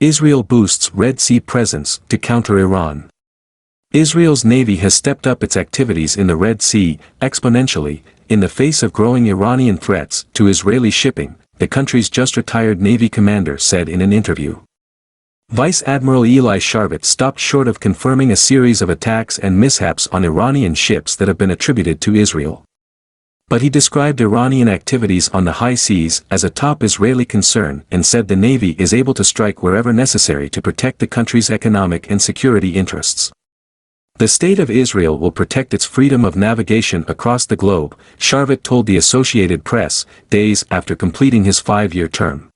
Israel boosts Red Sea presence to counter Iran. Israel's navy has stepped up its activities in the Red Sea exponentially, in the face of growing Iranian threats to Israeli shipping, the country's just-retired Navy commander said in an interview. Vice Admiral Eli Sharvat stopped short of confirming a series of attacks and mishaps on Iranian ships that have been attributed to Israel. But he described Iranian activities on the high seas as a top Israeli concern and said the Navy is able to strike wherever necessary to protect the country's economic and security interests. The State of Israel will protect its freedom of navigation across the globe, Sharvat told the Associated Press, days after completing his 5-year term.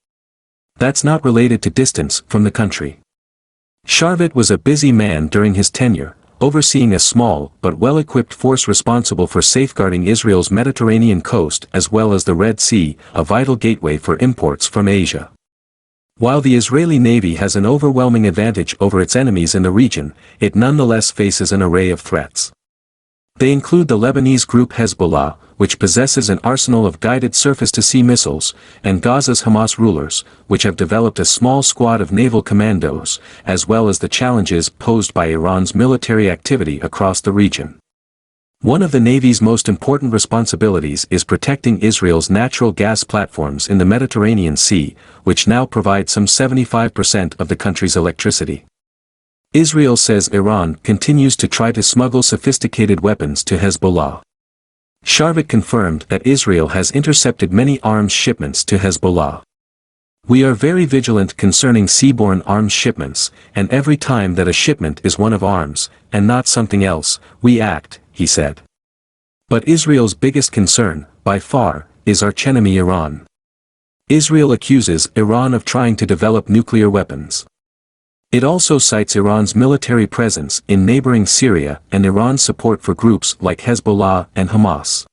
That's not related to distance from the country. Sharvat was a busy man during his tenure, overseeing a small but well-equipped force responsible for safeguarding Israel's Mediterranean coast as well as the Red Sea, a vital gateway for imports from Asia. While the Israeli Navy has an overwhelming advantage over its enemies in the region, it nonetheless faces an array of threats. They include the Lebanese group Hezbollah, which possesses an arsenal of guided surface-to-sea missiles, and Gaza's Hamas rulers, which have developed a small squad of naval commandos, as well as the challenges posed by Iran's military activity across the region. One of the Navy's most important responsibilities is protecting Israel's natural gas platforms in the Mediterranean Sea, which now provide some 75% of the country's electricity. Israel says Iran continues to try to smuggle sophisticated weapons to Hezbollah. Sharvat confirmed that Israel has intercepted many arms shipments to Hezbollah. We are very vigilant concerning seaborne arms shipments, and every time that a shipment is one of arms, and not something else, we act, he said. But Israel's biggest concern, by far, is archenemy Iran. Israel accuses Iran of trying to develop nuclear weapons. It also cites Iran's military presence in neighboring Syria and Iran's support for groups like Hezbollah and Hamas.